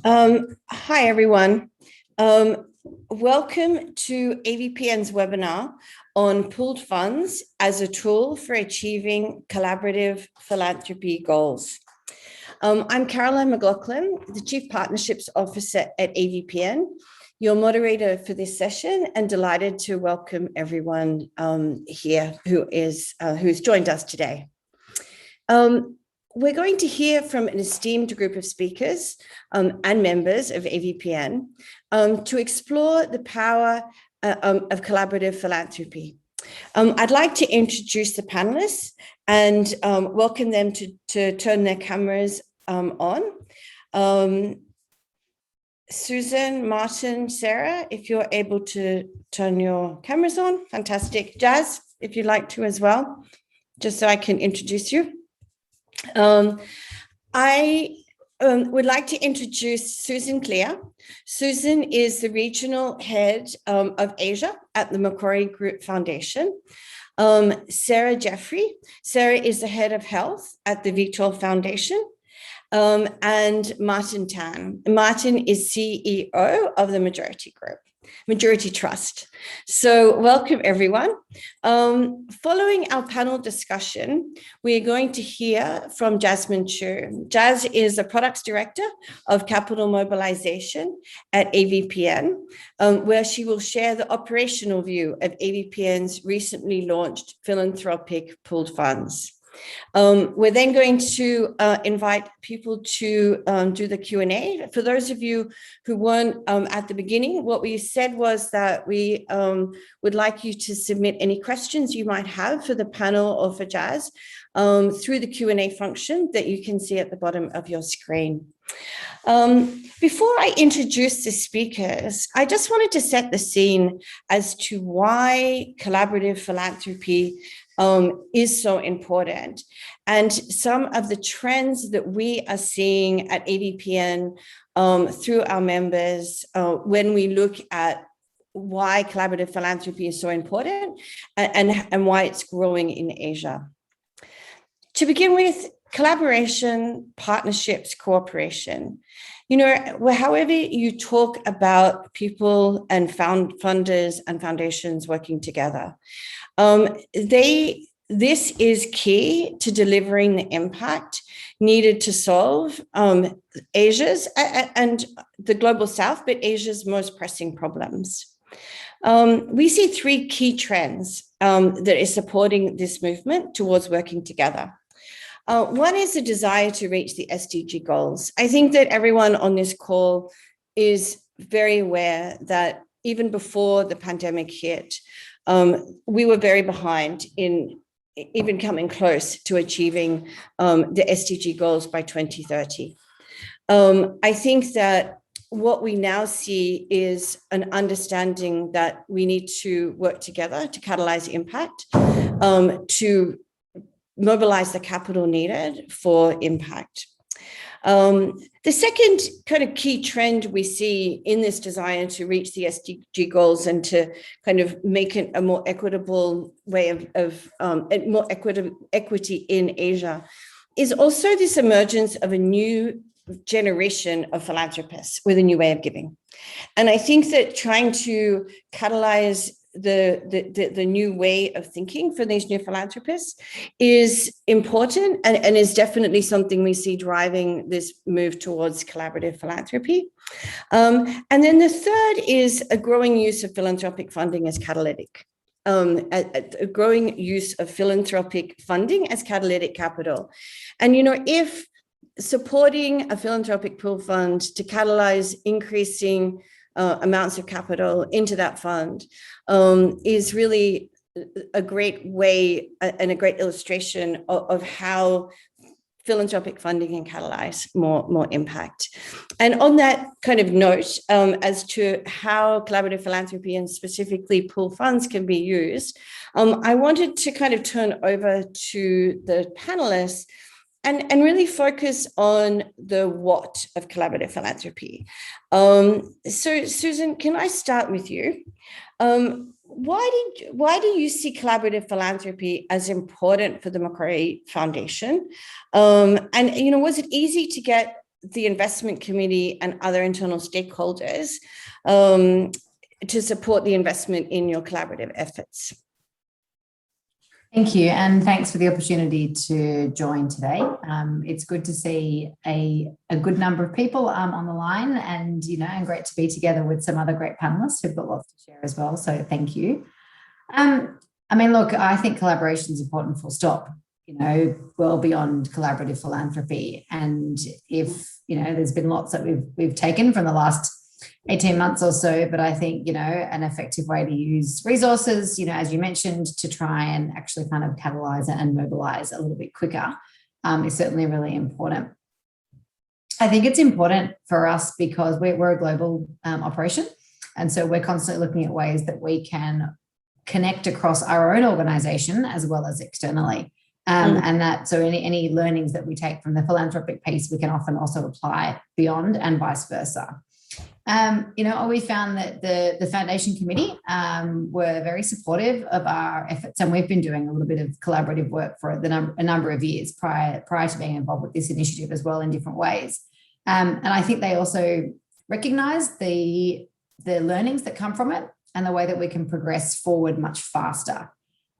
Hi, everyone. Welcome to AVPN's webinar on pooled funds as a tool for achieving collaborative philanthropy goals. I'm Caroline McLaughlin, the Chief Partnerships Officer at AVPN, your moderator for this session, and delighted to welcome everyone here who's joined us today. We're going to hear from an esteemed group of speakers and members of AVPN to explore the power of collaborative philanthropy. I'd like to introduce the panelists and welcome them to turn their cameras on. Susan, Martin, Sarah, if you're able to turn your cameras on, fantastic. Jazz, if you'd like to as well, just so I can introduce you. I would like to introduce Susan Clear. Susan is the regional head of Asia at the Macquarie Group Foundation. Sarah Jeffrey. Sarah is the head of health at the V12 Foundation. And Martin Tan. Martin is CEO of the Majority Trust. So welcome, everyone. Following our panel discussion, we are going to hear from Jasmine Chu. Jazz is the Products Director of Capital Mobilization at AVPN, where she will share the operational view of AVPN's recently launched Philanthropic Pooled Funds. We're then going to invite people to do the Q&A. For those of you who weren't at the beginning, what we said was that we would like you to submit any questions you might have for the panel or for Jazz through the Q&A function that you can see at the bottom of your screen. Before I introduce the speakers, I just wanted to set the scene as to why collaborative philanthropy is so important, and some of the trends that we are seeing at AVPN through our members when we look at why collaborative philanthropy is so important and why it's growing in Asia. To begin with, collaboration, partnerships, cooperation. You know, however you talk about people and funders and foundations working together, this is key to delivering the impact needed to solve Asia's and the global South, but Asia's most pressing problems. We see three key trends that is supporting this movement towards working together. One is the desire to reach the SDG goals. I think that everyone on this call is very aware that even before the pandemic hit, we were very behind in even coming close to achieving the SDG goals by 2030. I think that what we now see is an understanding that we need to work together to catalyze impact, to mobilize the capital needed for impact. The second kind of key trend we see in this desire to reach the SDG goals and to kind of make it a more equitable way of more equity in Asia is also this emergence of a new generation of philanthropists with a new way of giving. And I think that trying to catalyze the new way of thinking for these new philanthropists is important and is definitely something we see driving this move towards collaborative philanthropy. And then the third is a growing use of philanthropic funding as catalytic. A growing use of philanthropic funding as catalytic capital. And, you know, if supporting a philanthropic pool fund to catalyze increasing amounts of capital into that fund is really a great way and a great illustration of how philanthropic funding can catalyze more impact. And on that kind of note, as to how collaborative philanthropy and specifically pool funds can be used, I wanted to kind of turn over to the panelists and really focus on the what of collaborative philanthropy. So Susan, can I start with you? Why do you see collaborative philanthropy as important for the Macquarie Foundation? And, you know, was it easy to get the investment committee and other internal stakeholders to support the investment in your collaborative efforts. Thank you, and thanks for the opportunity to join today. It's good to see a good number of people on the line, and and great to be together with some other great panelists who've got lots to share as well. So thank you. I mean, look, I think collaboration is important, full stop. Well beyond collaborative philanthropy, and if there's been lots that we've taken from the last 18 months or so, but I think, an effective way to use resources, as you mentioned, to try and actually kind of catalyze and mobilize a little bit quicker is certainly really important. I think it's important for us because we're a global operation. And so we're constantly looking at ways that we can connect across our own organization as well as externally. And that, so any learnings that we take from the philanthropic piece, we can often also apply beyond and vice versa. We found that the foundation committee were very supportive of our efforts, and we've been doing a little bit of collaborative work for a number of years prior to being involved with this initiative as well in different ways. And I think they also recognise the learnings that come from it and the way that we can progress forward much faster.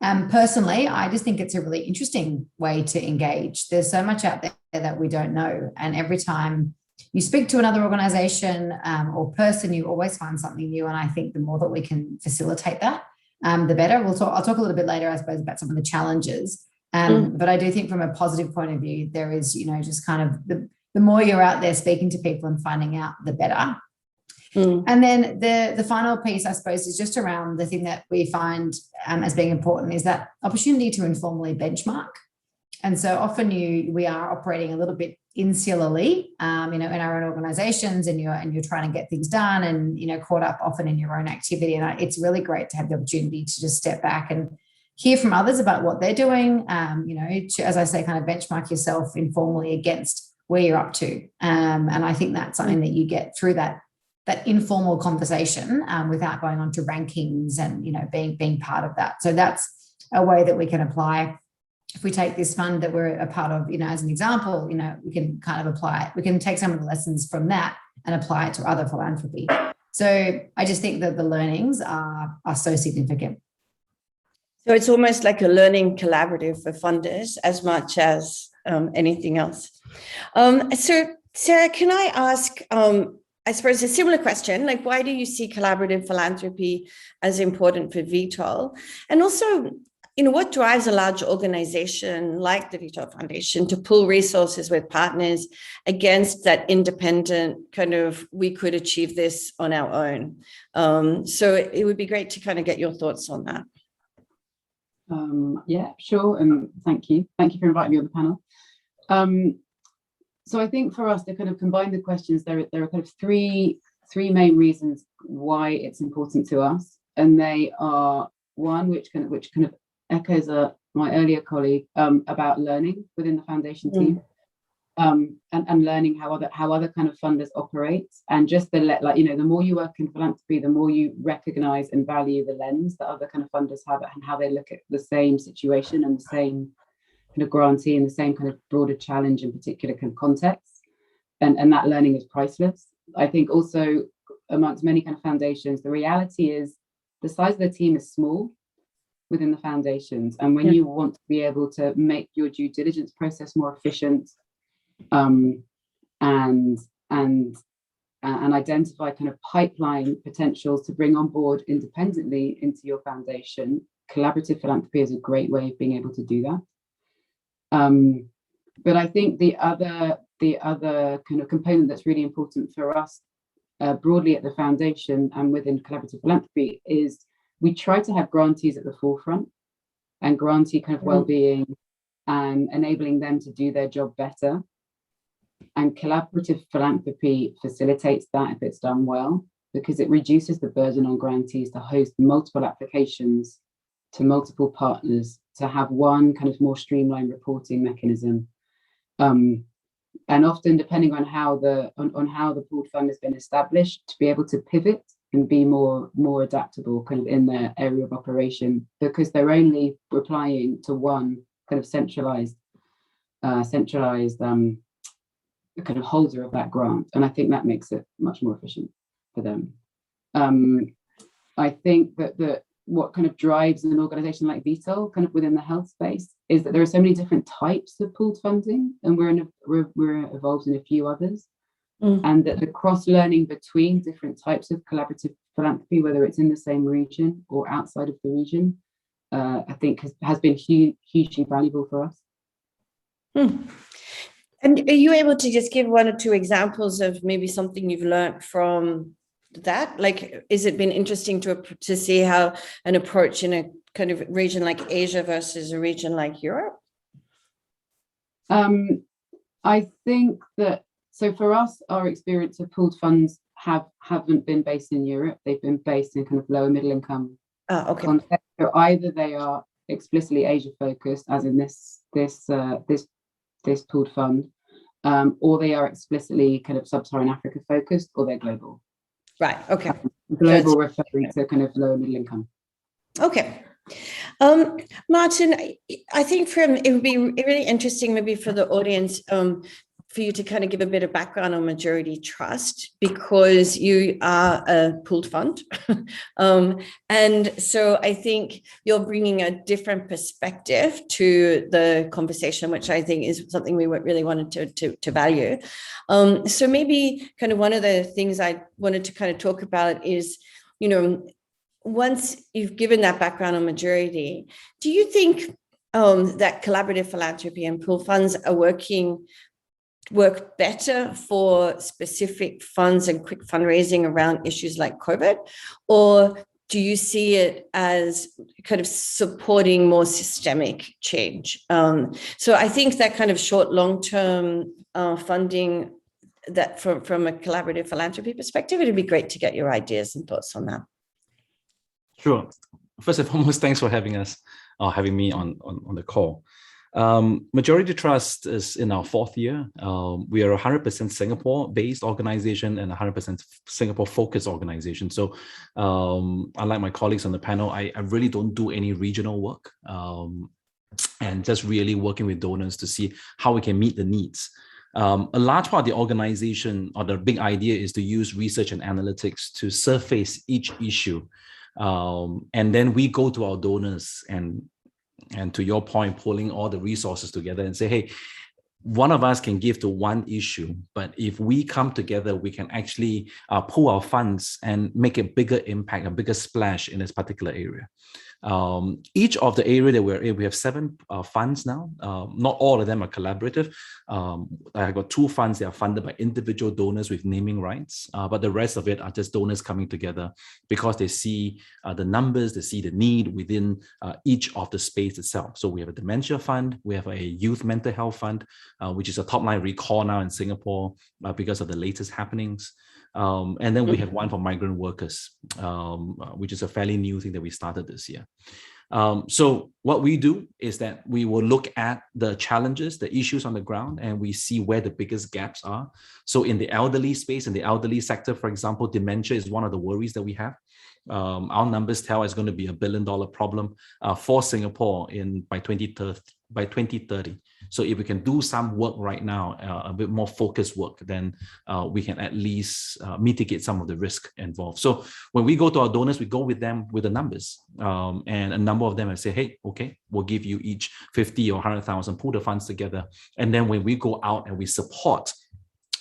Personally, I just think it's a really interesting way to engage. There's so much out there that we don't know, and every time you speak to another organisation or person, you always find something new. And I think the more that we can facilitate that, the better. I'll talk a little bit later, I suppose, about some of the challenges. But I do think from a positive point of view, there is, just kind of the more you're out there speaking to people and finding out, the better. And then the final piece, I suppose, is just around the thing that we find as being important is that opportunity to informally benchmark. And so often we are operating a little bit insularly, in our own organisations, and you're trying to get things done, and caught up often in your own activity. And it's really great to have the opportunity to just step back and hear from others about what they're doing. As I say, kind of benchmark yourself informally against where you're up to. And I think that's something that you get through that informal conversation without going on to rankings and being part of that. So that's a way that we can apply. If we take this fund that we're a part of, as an example, we can kind of apply it. We can take some of the lessons from that and apply it to other philanthropy. So I just think that the learnings are so significant. So it's almost like a learning collaborative for funders as much as anything else. So Sarah, can I ask, I suppose, a similar question, like why do you see collaborative philanthropy as important for VTOL? And also, what drives a large organization like the VTOL Foundation to pool resources with partners against that independent kind of, we could achieve this on our own? So it would be great to kind of get your thoughts on that. Yeah, sure. And thank you. Thank you for inviting me on the panel. So I think for us to kind of combine the questions, there are kind of three main reasons why it's important to us. And they are one, which kind of echoes my earlier colleague about learning within the foundation team, and learning how other kind of funders operate, and just the more you work in philanthropy, the more you recognize and value the lens that other kind of funders have and how they look at the same situation and the same kind of grantee and the same kind of broader challenge in particular kind of context, and that learning is priceless. I think also amongst many kind of foundations, the reality is the size of the team is small within the foundations, and when you want to be able to make your due diligence process more efficient, and identify kind of pipeline potentials to bring on board independently into your foundation, collaborative philanthropy is a great way of being able to do that. But I think the other kind of component that's really important for us broadly at the foundation and within collaborative philanthropy is we try to have grantees at the forefront, and grantee kind of well-being and enabling them to do their job better. And collaborative philanthropy facilitates that if it's done well, because it reduces the burden on grantees to host multiple applications to multiple partners, to have one kind of more streamlined reporting mechanism. And often, depending on how the pooled fund has been established, to be able to pivot and be more adaptable kind of in their area of operation, because they're only replying to one kind of centralized kind of holder of that grant, and I think that makes it much more efficient for them. I think that what kind of drives an organization like VTOL kind of within the health space is that there are so many different types of pooled funding, and we're involved in a few others. And that the cross-learning between different types of collaborative philanthropy, whether it's in the same region or outside of the region, I think has been hugely valuable for us. And are you able to just give one or two examples of maybe something you've learned from that? Like, has it been interesting to see how an approach in a kind of region like Asia versus a region like Europe? I think that, so for us, our experience of pooled funds haven't been based in Europe. They've been based in kind of lower middle income context. So either they are explicitly Asia focused, as in this pooled fund, or they are explicitly kind of sub-Saharan Africa focused, or they're global. Right. Okay. Global referring to kind of lower middle income. Okay. Martin, I think it would be really interesting maybe for the audience for you to kind of give a bit of background on Majority Trust, because you are a pooled fund. And so I think you're bringing a different perspective to the conversation, which I think is something we really wanted to value. So maybe kind of one of the things I wanted to kind of talk about is, you know, once you've given that background on Majority, do you think that collaborative philanthropy and pooled funds are work better for specific funds and quick fundraising around issues like COVID? Or do you see it as kind of supporting more systemic change? So I think that kind of short, long-term funding, that from a collaborative philanthropy perspective, it'd be great to get your ideas and thoughts on that. Sure. First and foremost, thanks for having us, having me on the call. Majority Trust is in our 4th year. We are a 100% Singapore-based organization and a 100% Singapore-focused organization. So unlike my colleagues on the panel, I really don't do any regional work, and just really working with donors to see how we can meet the needs. A large part of the organization, or the big idea, is to use research and analytics to surface each issue. And then we go to our donors and to your point, pulling all the resources together and say, hey, one of us can give to one issue, but if we come together, we can actually pool our funds and make a bigger impact, a bigger splash in this particular area. Each of the area that we're in, we have 7 funds now. Not all of them are collaborative. I've got 2 funds that are funded by individual donors with naming rights, but the rest of it are just donors coming together because they see the numbers, they see the need within each of the space itself. So we have a dementia fund, we have a youth mental health fund, which is a top line recall now in Singapore because of the latest happenings. And then we have one for migrant workers, which is a fairly new thing that we started this year. So what we do is that we will look at the challenges, the issues on the ground, and we see where the biggest gaps are. So in the elderly space, in the elderly sector, for example, dementia is one of the worries that we have. Our numbers tell it's going to be $1 billion problem for Singapore by 2030. So if we can do some work right now, a bit more focused work, then we can at least mitigate some of the risk involved. So when we go to our donors, we go with them with the numbers. And a number of them have said, hey, okay, we'll give you each 50 or 100,000, pool the funds together. And then when we go out and we support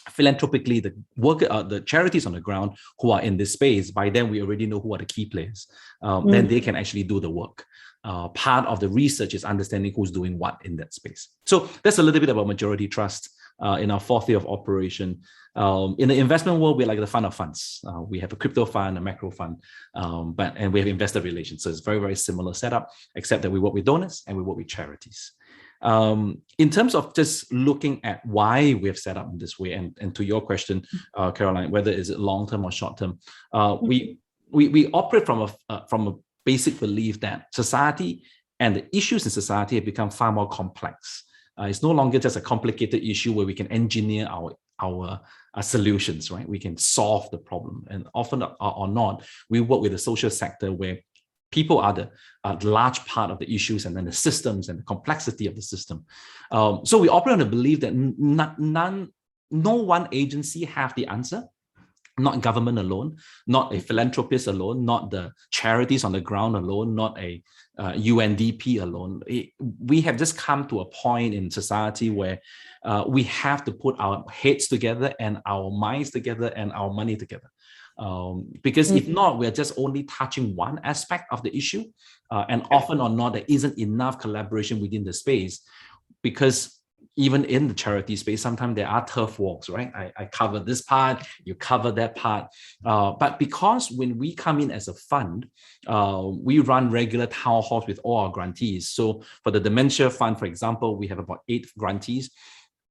philanthropically the charities on the ground who are in this space, by then we already know who are the key players. Then they can actually do the work. Part of the research is understanding who's doing what in that space. So that's a little bit about Majority Trust in our 4th year of operation. In the investment world, we're like the fund of funds. We have a crypto fund, a macro fund, and we have investor relations. So it's very, very similar setup, except that we work with donors and we work with charities. In terms of just looking at why we have set up in this way, and to your question, Caroline, whether is it long-term or short-term, we operate from a basic belief that society and the issues in society have become far more complex. It's no longer just a complicated issue where we can engineer our solutions, right? We can solve the problem, and often or not, we work with the social sector where people are the large part of the issues, and then the systems and the complexity of the system. So we operate on the belief that no one agency have the answer. Not government alone, not a philanthropist alone, not the charities on the ground alone, not a UNDP alone. We have just come to a point in society where we have to put our heads together and our minds together and our money together. Because if not, we're just only touching one aspect of the issue. And often or not, there isn't enough collaboration within the space, because even in the charity space, sometimes there are turf wars, right? I cover this part, you cover that part. But because when we come in as a fund, we run regular town halls with all our grantees. So for the dementia fund, for example, we have about 8 grantees.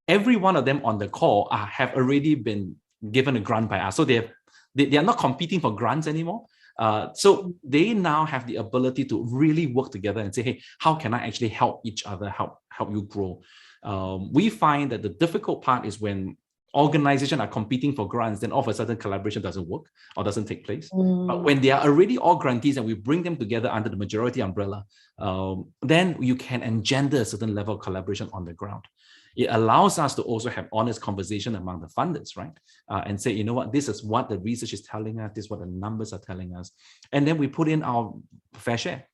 Every one of them on the call have already been given a grant by us. So they are not competing for grants anymore. So they now have the ability to really work together and say, hey, how can I actually help each other, help you grow? We find that the difficult part is when organizations are competing for grants, then all of a sudden collaboration doesn't work or doesn't take place. But when they are already all grantees and we bring them together under the majority umbrella, then you can engender a certain level of collaboration on the ground. It allows us to also have honest conversation among the funders, right? And say, you know what, this is what the research is telling us, this is what the numbers are telling us. And then we put in our fair share,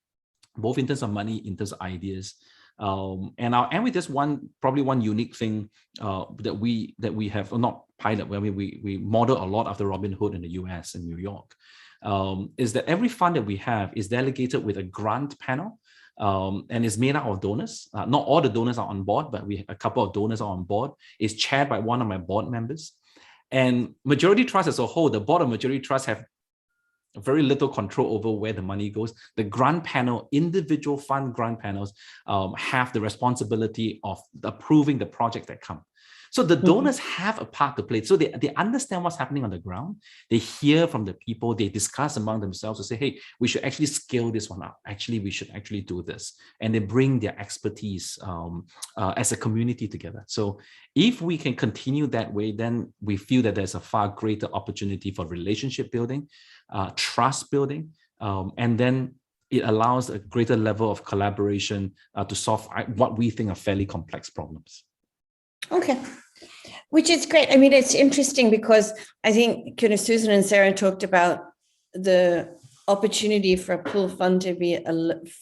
both in terms of money, in terms of ideas. And I'll end with this probably one unique thing that we have, or not pilot, where we model a lot after Robin Hood in the US and New York, is that every fund that we have is delegated with a grant panel. And is made up of donors. Not all the donors are on board, but a couple of donors are on board. It's chaired by one of my board members. And Majority Trust as a whole, the board of Majority Trust have very little control over where the money goes. The grant panel, individual fund grant panels, have the responsibility of approving the project that come. So the donors have a part to play. So they understand what's happening on the ground. They hear from the people. They discuss among themselves to say, hey, we should actually scale this one up. Actually, we should actually do this. And they bring their expertise as a community together. So if we can continue that way, then we feel that there's a far greater opportunity for relationship building, trust building, and then it allows a greater level of collaboration to solve what we think are fairly complex problems. Okay. Which is great. I mean, it's interesting because I think Susan and Sarah talked about the opportunity for a pool fund to be a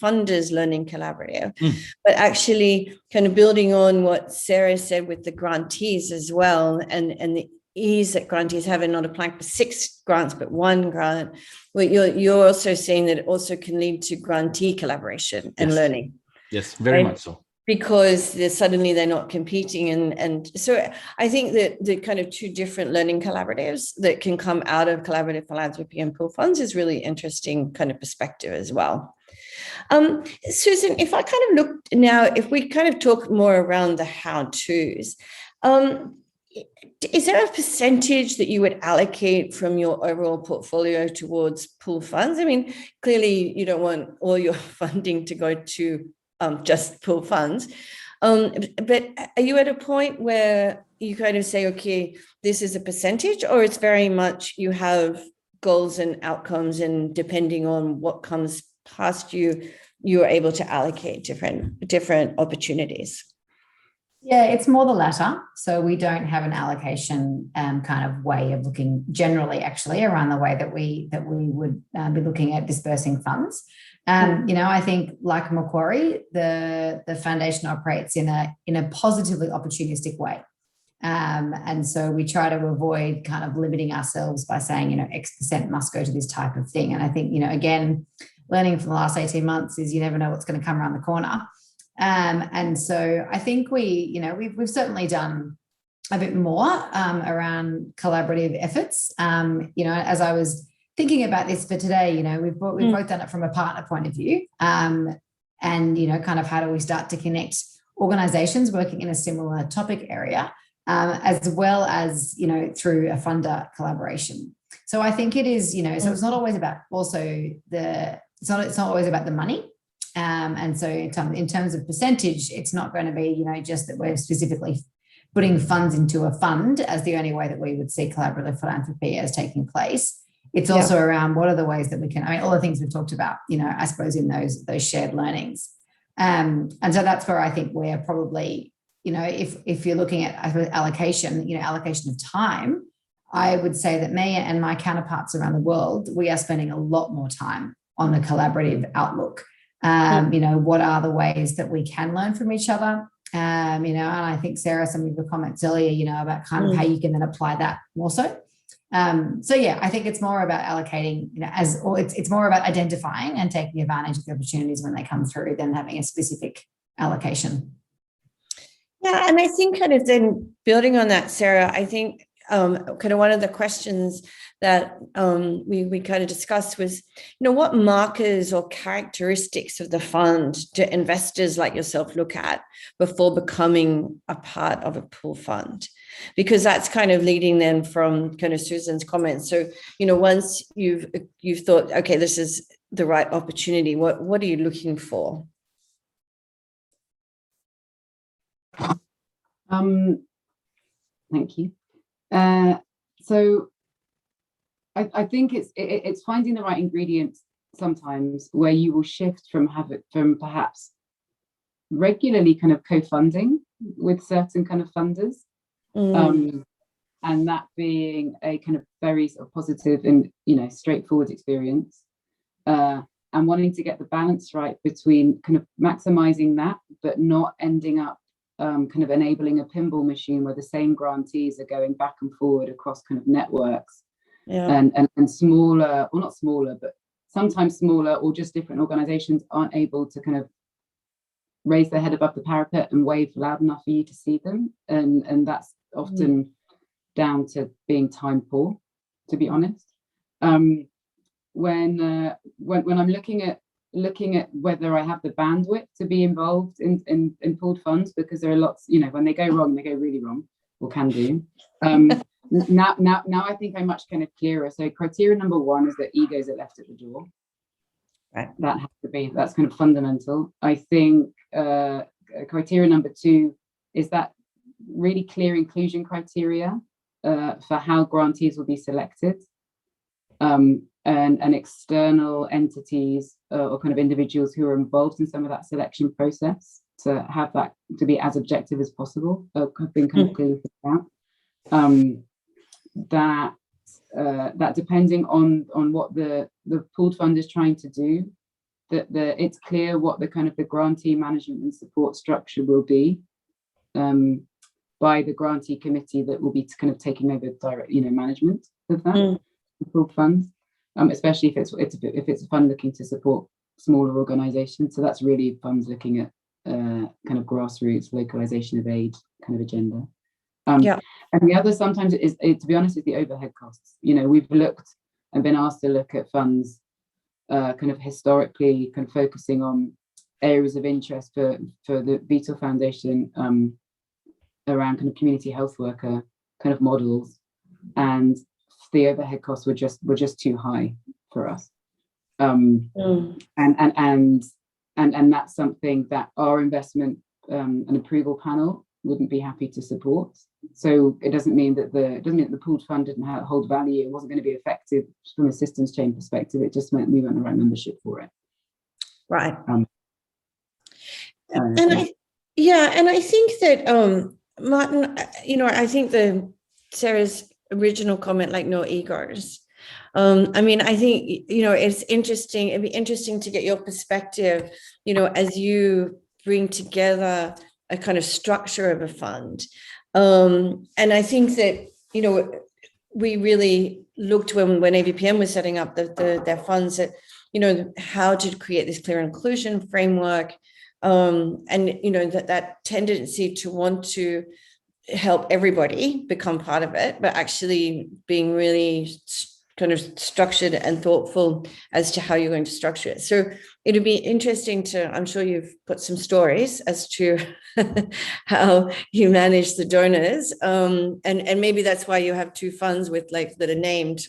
funders learning collaborative, but actually kind of building on what Sarah said with the grantees as well, and the ease that grantees have, and not applying for 6 grants, but 1 grant. Well, you're also saying that it also can lead to grantee collaboration and learning. Yes, very much so. Because they're not competing. And so I think that the kind of 2 different learning collaboratives that can come out of collaborative philanthropy and pool funds is really interesting kind of perspective as well. Susan, if I kind of look now, if we kind of talk more around the how-tos, is there a percentage that you would allocate from your overall portfolio towards pool funds? I mean, clearly you don't want all your funding to go to just pool funds. But are you at a point where you kind of say, okay, this is a percentage, or it's very much you have goals and outcomes, and depending on what comes past you, you're able to allocate different opportunities? Yeah, it's more the latter. So we don't have an allocation kind of way of looking generally, actually, around the way that we would be looking at dispersing funds. I think like Macquarie, the foundation operates in a positively opportunistic way. And so we try to avoid kind of limiting ourselves by saying, X% must go to this type of thing. And I think, again, learning from the last 18 months is you never know what's going to come around the corner. And so I think we've certainly done a bit more around collaborative efforts. As I was thinking about this for today, we've both done it from a partner point of view, and kind of how do we start to connect organizations working in a similar topic area, as well as through a funder collaboration. So I think it is, so it's not always about it's not always about the money. And so in terms of percentage, it's not going to be, just that we're specifically putting funds into a fund as the only way that we would see collaborative philanthropy as taking place. It's also around what are the ways that we can, all the things we've talked about, I suppose in those shared learnings. And so that's where I think we're probably if you're looking at allocation, allocation of time, I would say that me and my counterparts around the world, we are spending a lot more time on a collaborative outlook. What are the ways that we can learn from each other? And I think, Sarah, some of your comments earlier, about kind of how you can then apply that more so. I think it's more about allocating, it's more about identifying and taking advantage of the opportunities when they come through than having a specific allocation. Yeah, and I think kind of then building on that, Sarah, I think kind of one of the questions that we kind of discussed was, what markers or characteristics of the fund do investors like yourself look at before becoming a part of a pool fund? Because that's kind of leading then from kind of Susan's comments. So, once you've thought, okay, this is the right opportunity, what are you looking for? Thank you. So I think it's finding the right ingredients sometimes where you will shift from perhaps regularly kind of co-funding with certain kind of funders, and that being a kind of very sort of positive and straightforward experience, and wanting to get the balance right between kind of maximizing that but not ending up kind of enabling a pinball machine where the same grantees are going back and forward across kind of networks, and smaller, or not smaller, but sometimes smaller or just different organizations aren't able to kind of raise their head above the parapet and wave loud enough for you to see them, and that's often down to being time poor, to be honest. When I'm looking at whether I have the bandwidth to be involved in pooled funds, because there are lots, when they go wrong, they go really wrong, or can do. Now I think I'm much kind of clearer. So criteria number one is that egos are left at the door. Right. That has to be, that's kind of fundamental. I think criteria number two is that really clear inclusion criteria for how grantees will be selected. And external entities or kind of individuals who are involved in some of that selection process to have that to be as objective as possible have been kind of clearly figured out. That depending on what the pooled fund is trying to do, that it's clear what the kind of the grantee management and support structure will be by the grantee committee that will be kind of taking over direct management of that pooled funds. Especially if it's a fund looking to support smaller organizations. So that's really funds looking at kind of grassroots localization of aid kind of agenda. And the other sometimes is to be honest, is the overhead costs. We've looked and been asked to look at funds kind of historically kind of focusing on areas of interest for the Vital Foundation around kind of community health worker kind of models, and the overhead costs were just too high for us, and that's something that our investment and approval panel wouldn't be happy to support. So it doesn't mean that the pooled fund didn't hold value. It wasn't going to be effective from a systems chain perspective. It just meant we weren't the right membership for it. Right. I think that Martin, I think Sarah's original comment, like no egos. I think, it's interesting. It'd be interesting to get your perspective, as you bring together a kind of structure of a fund. And I think that, we really looked when AVPN was setting up their funds at, how to create this clear inclusion framework. And, that tendency to want to help everybody become part of it, but actually being really kind of structured and thoughtful as to how you're going to structure it. So it'll be interesting I'm sure you've put some stories as to how you manage the donors. And maybe that's why you have two funds with that are named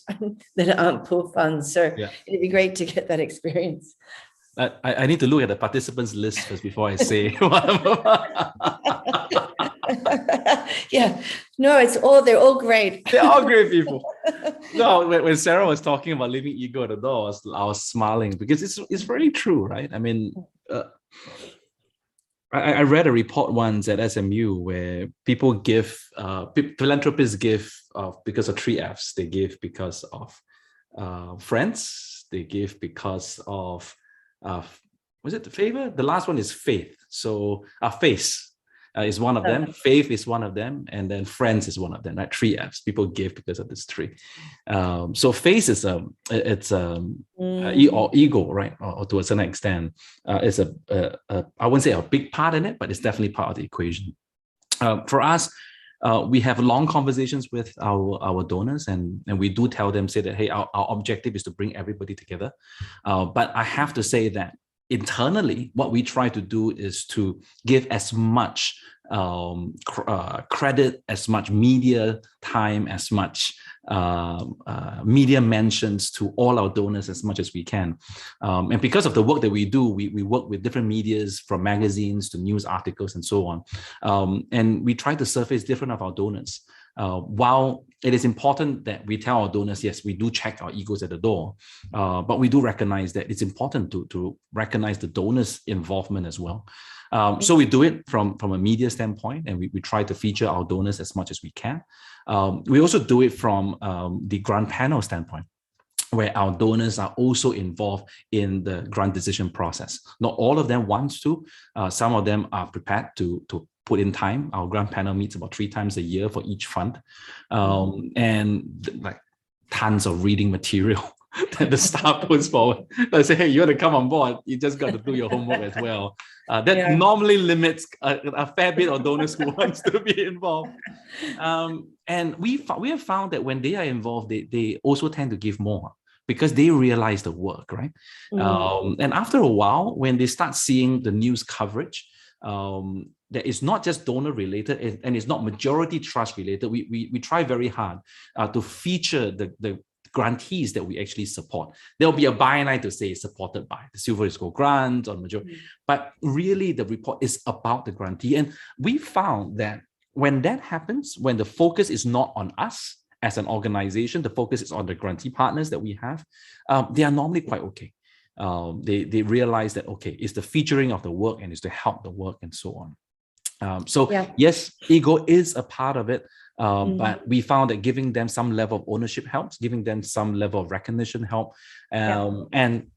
that aren't pool funds. So it'd be great to get that experience. I need to look at the participants list first before I say. They're all great. They're all great people. No, when Sarah was talking about leaving ego at the door, I was smiling because it's very true, right? I mean, I read a report once at SMU where people give, philanthropists give because of 3 Fs. They give because of friends. They give because of, was it the favor? The last one is faith. So faith is one of them. Faith is one of them. And then friends is one of them, right? 3 Fs. People give because of this 3. So faith is or ego, right? Or to a certain extent, it's I wouldn't say a big part in it, but it's definitely part of the equation. For us, we have long conversations with our donors, and we do tell them, say that, hey, our objective is to bring everybody together. But I have to say that internally, what we try to do is to give as much credit, as much media time, as much media mentions to all our donors as much as we can. And because of the work that we do, we work with different medias, from magazines to news articles and so on. And we try to surface different of our donors. While it is important that we tell our donors, yes, we do check our egos at the door, but we do recognize that it's important to recognize the donors' involvement as well. So we do it from a media standpoint, and we try to feature our donors as much as we can. We also do it from the grant panel standpoint, where our donors are also involved in the grant decision process. Not all of them want to. Some of them are prepared to put in time. Our grant panel meets about 3 times a year for each fund, and like tons of reading material that the staff puts forward. I say, hey, you want to come on board, you just got to do your homework as well. That normally limits a fair bit of donors who wants to be involved. And we have found that when they are involved, they also tend to give more, because they realize the work, right? And after a while, when they start seeing the news coverage, that is not just donor related, and it's not majority trust related, we try very hard to feature the grantees that we actually support. There'll be a byline to say supported by the Silver School Grant or majority, but really the report is about the grantee. And we found that when that happens, when the focus is not on us as an organization, the focus is on the grantee partners that we have, they are normally quite okay. They realize that, okay, it's the featuring of the work and it's to help the work and so on. Yes, ego is a part of it, but we found that giving them some level of ownership helps, giving them some level of recognition help, and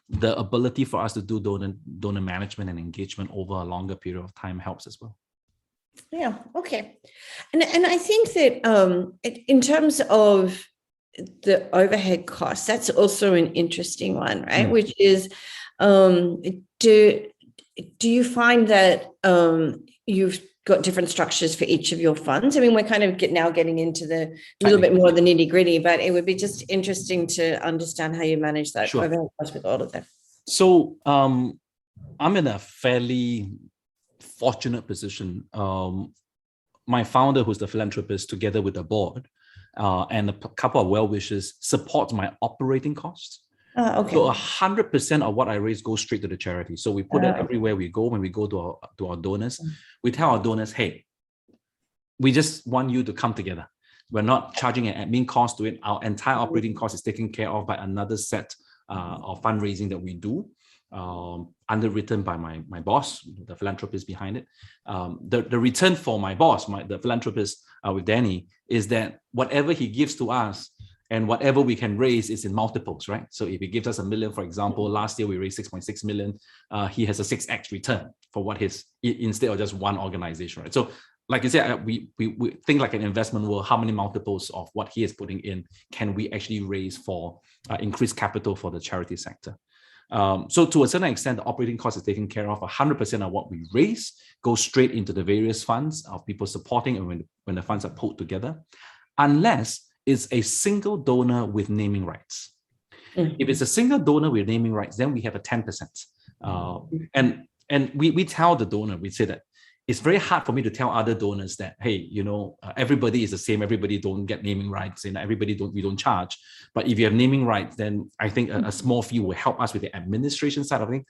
the ability for us to do donor management and engagement over a longer period of time helps as well. Yeah, okay. And I think that in terms of the overhead costs, that's also an interesting one, right? Which is, do you find that you've got different structures for each of your funds? I mean, we're kind of getting into the little bit more of the nitty gritty, but it would be just interesting to understand how you manage that overhead cost with all of them. So I'm in a fairly fortunate position. My founder, who's the philanthropist, together with the board and a couple of well-wishers, support my operating costs. Okay. So 100% of what I raise goes straight to the charity. So we put it everywhere we go. When we go to our donors, we tell our donors, hey, we just want you to come together. We're not charging an admin cost to it. Our entire operating cost is taken care of by another set of fundraising that we do, underwritten by my boss, the philanthropist behind it. The return for my boss, the philanthropist with Danny, is that whatever he gives to us and whatever we can raise is in multiples, right? So if he gives us $1 million, for example, last year we raised 6.6 million, he has a 6x return for what instead of just one organization, right? So like you said, we think like an investment world, how many multiples of what he is putting in can we actually raise for increased capital for the charity sector? So to a certain extent, the operating cost is taken care of. 100% of what we raise goes straight into the various funds of people supporting, and when the funds are pulled together, unless it's a single donor with naming rights. If it's a single donor with naming rights, then we have a 10%. And we tell the donor, we say that it's very hard for me to tell other donors that, hey, everybody is the same, everybody don't get naming rights, and we don't charge. But if you have naming rights, then I think a small fee will help us with the administration side of things.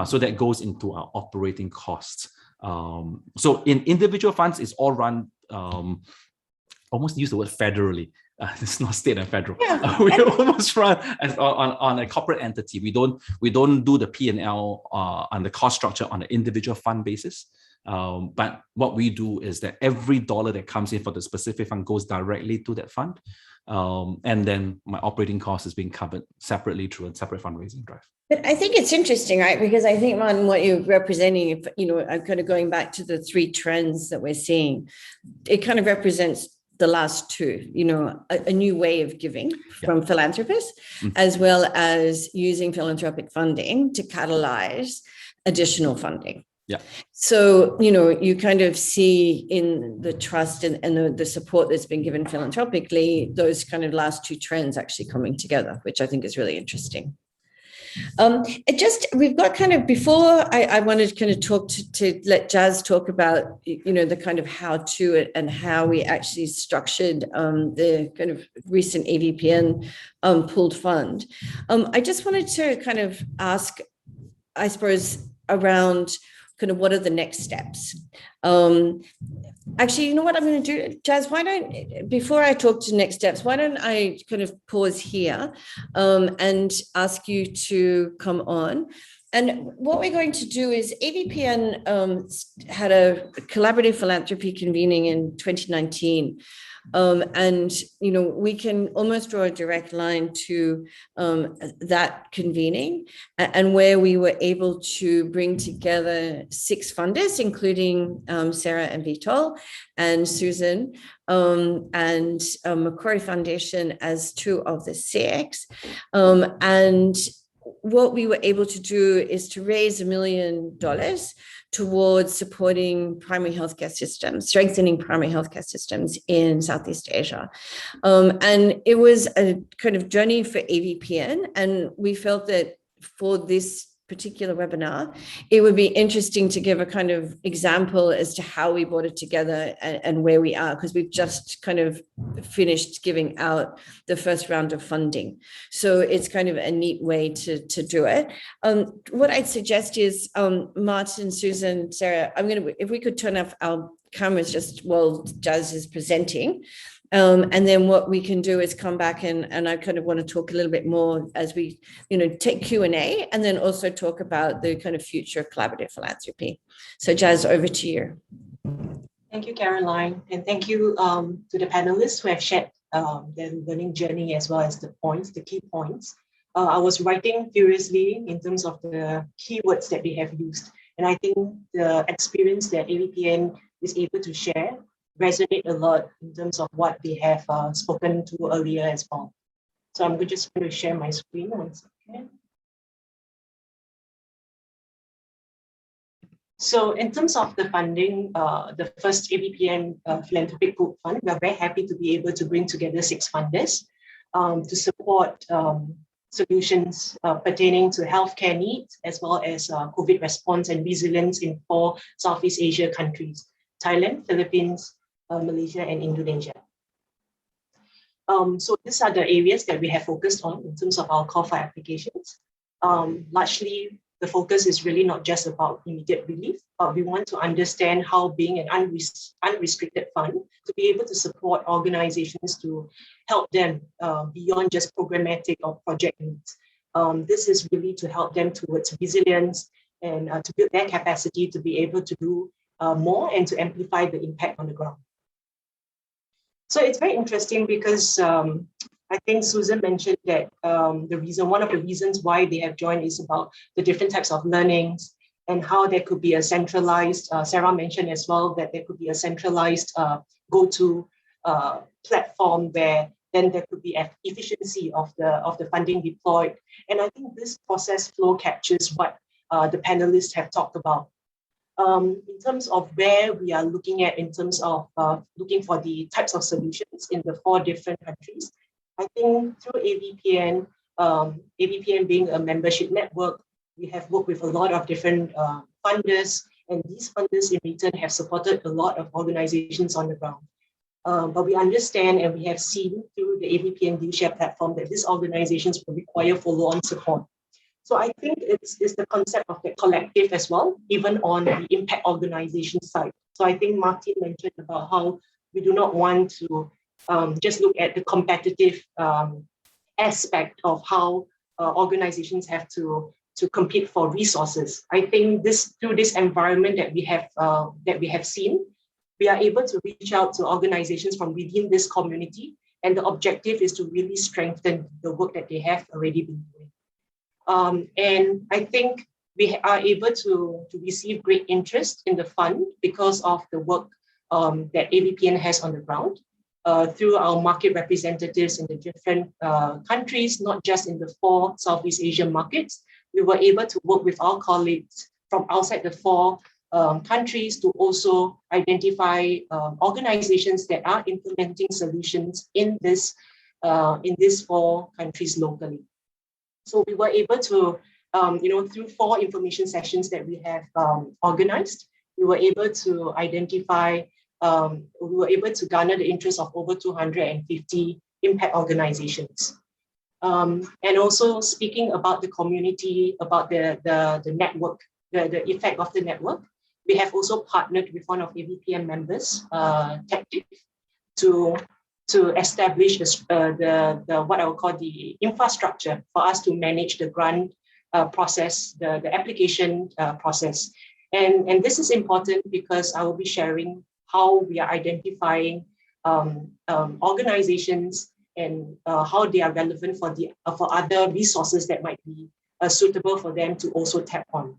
So that goes into our operating costs. So in individual funds, it's all run, almost use the word federally. It's not state and federal. Yeah. We almost run as on a corporate entity. We don't do the P&L and the cost structure on an individual fund basis. But what we do is that every dollar that comes in for the specific fund goes directly to that fund. And then my operating cost is being covered separately through a separate fundraising drive. But I think it's interesting, right? Because I think, Martin, what you're representing, I'm kind of going back to the three trends that we're seeing. It kind of represents the last two, a new way of giving from philanthropists, as well as using philanthropic funding to catalyze additional funding. Yeah. So, you kind of see in the trust and the support that's been given philanthropically, those kind of last two trends actually coming together, which I think is really interesting. We've got kind of, before I wanted to kind of talk to let Jazz talk about, the kind of how to and how we actually structured the kind of recent AVPN pooled fund. I just wanted to kind of ask, I suppose, around kind of what are the next steps? Actually, you know what I'm going to do, Jazz, before I talk to next steps, why don't I kind of pause here and ask you to come on. And what we're going to do is AVPN had a collaborative philanthropy convening in 2019. And, we can almost draw a direct line to that convening and where we were able to bring together 6 funders, including Sarah and Vitol and Susan and Macquarie Foundation as 2 of the 6. And what we were able to do is to raise $1 million towards supporting primary healthcare systems, strengthening primary healthcare systems in Southeast Asia. And it was a kind of journey for AVPN. And we felt that for this particular webinar, it would be interesting to give a kind of example as to how we brought it together and where we are, because we've just kind of finished giving out the first round of funding. So it's kind of a neat way to do it. What I'd suggest is, Martin, Susan, Sarah, if we could turn off our cameras just while Jazz is presenting. And then what we can do is come back and I kind of want to talk a little bit more as we, take Q&A and then also talk about the kind of future of collaborative philanthropy. So Jazz, over to you. Thank you, Caroline. And thank you to the panelists who have shared their learning journey as well as the key points. I was writing furiously in terms of the keywords that they have used. And I think the experience that AVPN is able to share resonate a lot in terms of what they have spoken to earlier as well. So I'm just going to share my screen 1 second. So in terms of the funding, the first AVPN Philanthropic Pooled Fund, we're very happy to be able to bring together 6 funders to support solutions pertaining to healthcare needs, as well as COVID response and resilience in 4 Southeast Asia countries: Thailand, Philippines, Malaysia, and Indonesia. So these are the areas that we have focused on in terms of our call for applications. Largely, the focus is really not just about immediate relief, but we want to understand how being an unrestricted fund to be able to support organizations to help them beyond just programmatic or project needs. This is really to help them towards resilience and to build their capacity to be able to do more and to amplify the impact on the ground. So it's very interesting because I think Susan mentioned that one of the reasons why they have joined is about the different types of learnings and how there could be a centralized, Sarah mentioned as well that there could be a centralized go-to platform where then there could be efficiency of the funding deployed. And I think this process flow captures what the panelists have talked about. In terms of where we are looking at in terms of looking for the types of solutions in the 4 different countries, I think through AVPN, AVPN being a membership network, we have worked with a lot of different funders, and these funders in return have supported a lot of organizations on the ground. But we understand and we have seen through the AVPN Deal Share platform that these organizations will require follow-on support. So I think it's the concept of the collective as well, even on the impact organization side. So I think Martin mentioned about how we do not want to just look at the competitive aspect of how organizations have to compete for resources. I think through this environment that we have seen, we are able to reach out to organizations from within this community, and the objective is to really strengthen the work that they have already been doing. And I think we are able to receive great interest in the fund because of the work that AVPN has on the ground. Through our market representatives in the different countries, not just in the 4 Southeast Asian markets, we were able to work with our colleagues from outside the 4 countries to also identify organizations that are implementing solutions in these 4 countries locally. So we were able to, through 4 information sessions that we have organized, we were able to identify, we were able to garner the interest of over 250 impact organizations. And also speaking about the community, about the network, the effect of the network, we have also partnered with one of AVPN members, Tactic, to establish the what I would call the infrastructure for us to manage the grant process, the application process. And this is important because I will be sharing how we are identifying organizations and how they are relevant for other resources that might be suitable for them to also tap on.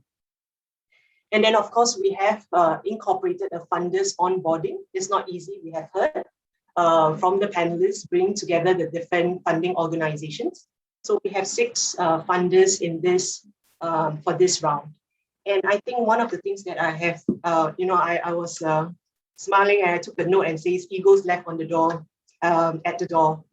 And then, of course, we have incorporated a funders onboarding. It's not easy, we have heard from the panelists, bringing together the different funding organizations. So we have 6 funders in this for this round. And I think one of the things that I have, I was smiling and I took a note and says, egos left on the door, at the door.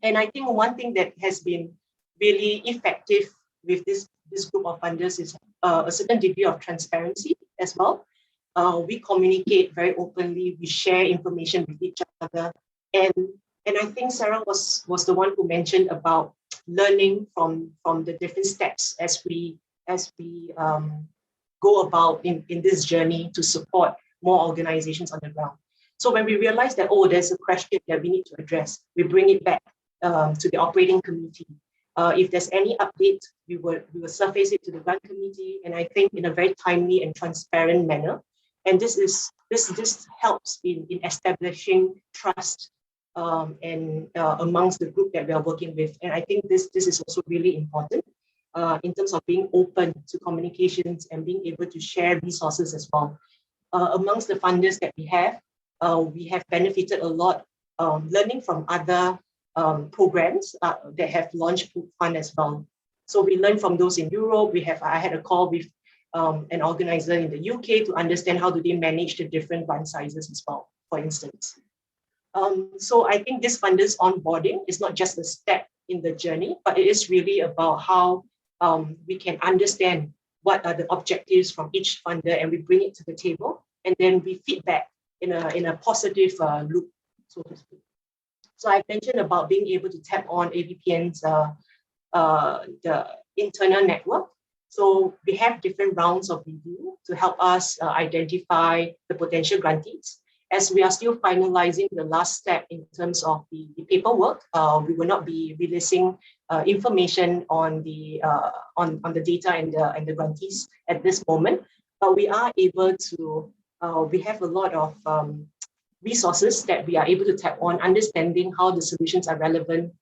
And I think one thing that has been really effective with this group of funders is a certain degree of transparency as well. We communicate very openly, we share information with each other. And I think Sarah was the one who mentioned about learning from the different steps as we go about in this journey to support more organizations on the ground. So when we realize that, there's a question that we need to address, we bring it back to the operating committee. If there's any update, we will surface it to the grant committee, and I think in a very timely and transparent manner. And this helps in establishing trust and amongst the group that we are working with. And I think this is also really important in terms of being open to communications and being able to share resources as well. Amongst the funders that we have benefited a lot learning from other programs that have launched Pooled Fund as well. So we learned from those in Europe. I had a call with an organizer in the UK to understand how do they manage the different grant sizes as well, for instance. So I think this funders onboarding is not just a step in the journey, but it is really about how we can understand what are the objectives from each funder, and we bring it to the table, and then we feedback in a positive loop, so to speak. So I mentioned about being able to tap on AVPN's the internal network. So we have different rounds of review to help us identify the potential grantees. As we are still finalizing the last step in terms of the paperwork, we will not be releasing information on the data and the grantees at this moment. But we are able to. We have a lot of resources that we are able to tap on, understanding how the solutions are relevant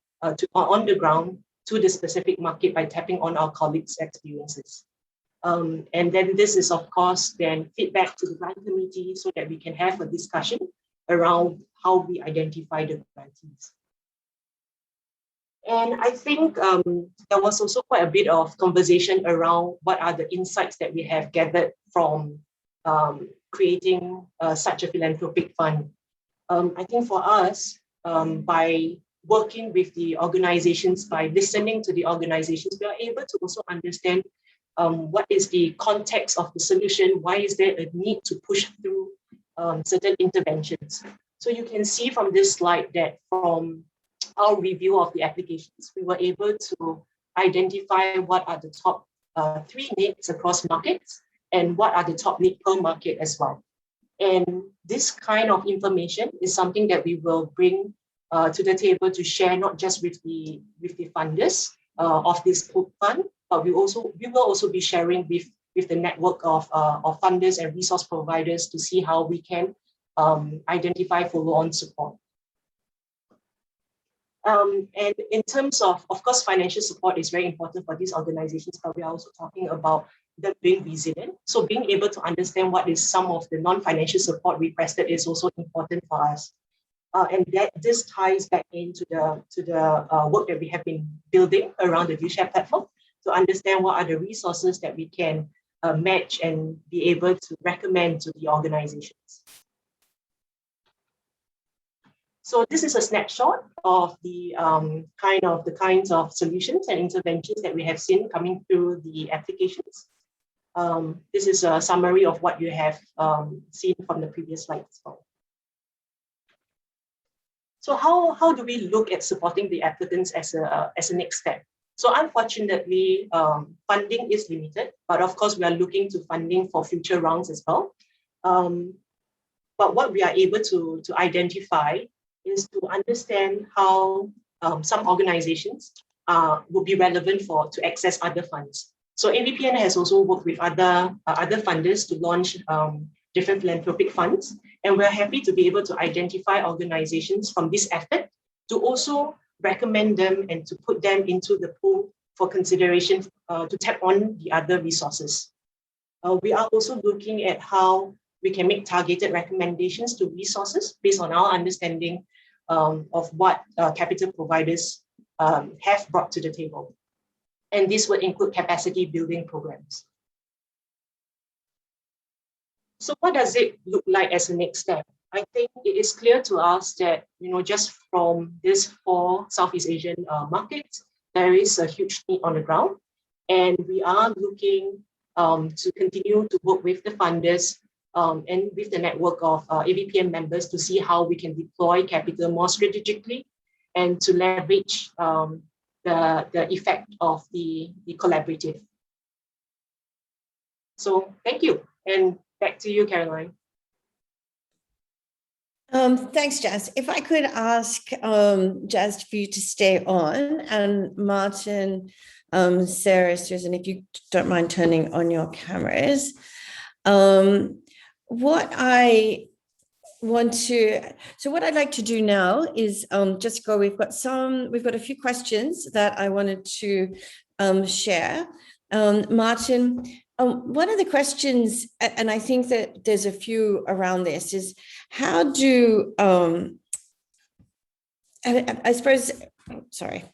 on the ground to the specific market by tapping on our colleagues' experiences. And then this is, of course, then feedback to the grant committee so that we can have a discussion around how we identify the grantees. And I think there was also quite a bit of conversation around what are the insights that we have gathered from creating such a philanthropic fund. I think for us, by working with the organizations, by listening to the organizations, we are able to also understand what is the context of the solution, why is there a need to push through certain interventions. So you can see from this slide that from our review of the applications, we were able to identify what are the top 3 needs across markets and what are the top needs per market as well. And this kind of information is something that we will bring to the table to share not just with the funders of this pooled fund, but we will also be sharing with the network of funders and resource providers to see how we can identify follow-on support. And in terms of course, financial support is very important for these organizations, but we are also talking about them being resilient. So being able to understand what is some of the non-financial support requested is also important for us. And this ties back into the work that we have been building around the ViewShare platform to understand what are the resources that we can match and be able to recommend to the organizations. So this is a snapshot of the kinds of solutions and interventions that we have seen coming through the applications. This is a summary of what you have seen from the previous slides as well. So how do we look at supporting the applicants as a next step? So unfortunately, funding is limited, but of course we are looking to funding for future rounds as well. But what we are able to identify is to understand how some organizations will be relevant to access other funds. So AVPN has also worked with other funders to launch different philanthropic funds, and we're happy to be able to identify organizations from this effort to also recommend them and to put them into the pool for consideration to tap on the other resources. We are also looking at how we can make targeted recommendations to resources based on our understanding of what capital providers have brought to the table. And this would include capacity building programs. So what does it look like as a next step? I think it is clear to us that, just from these 4 Southeast Asian markets, there is a huge need on the ground. And we are looking to continue to work with the funders and with the network of AVPN members to see how we can deploy capital more strategically and to leverage the effect of the collaborative. So thank you. And back to you, Caroline. Thanks, Jazz. If I could ask Jazz for you to stay on, and Martin, Sarah, Susan, if you don't mind turning on your cameras. What I'd like to do now is just go, we've got a few questions that I wanted to share. Martin, one of the questions, and I think that there's a few around this, is how do, I suppose, sorry,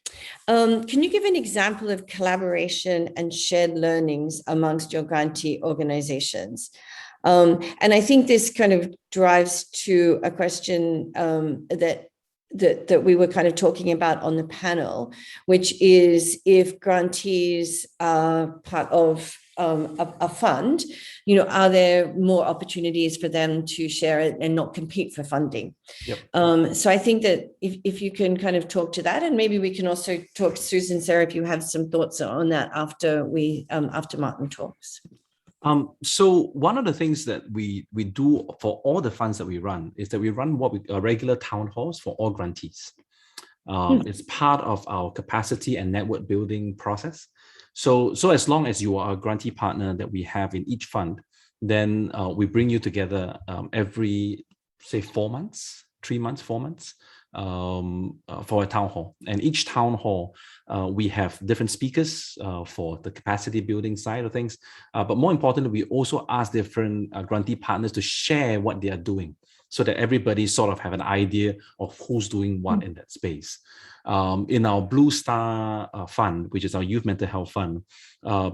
can you give an example of collaboration and shared learnings amongst your grantee organizations? And I think this kind of drives to a question that we were kind of talking about on the panel, which is if grantees are part of a fund, are there more opportunities for them to share it and not compete for funding? Yep. So I think that if you can kind of talk to that, and maybe we can also talk to Susan, Sarah, if you have some thoughts on that after Martin talks. So one of the things that we do for all the funds that we run is that we run what we regular town halls for all grantees. It's part of our capacity and network building process. So as long as you are a grantee partner that we have in each fund, then we bring you together every, say, 4 months, 3 months, 4 months for a town hall. And each town hall, we have different speakers for the capacity building side of things. But more importantly, we also ask different grantee partners to share what they are doing so that everybody sort of have an idea of who's doing what in that space. In our Blue Star fund, which is our youth mental health fund,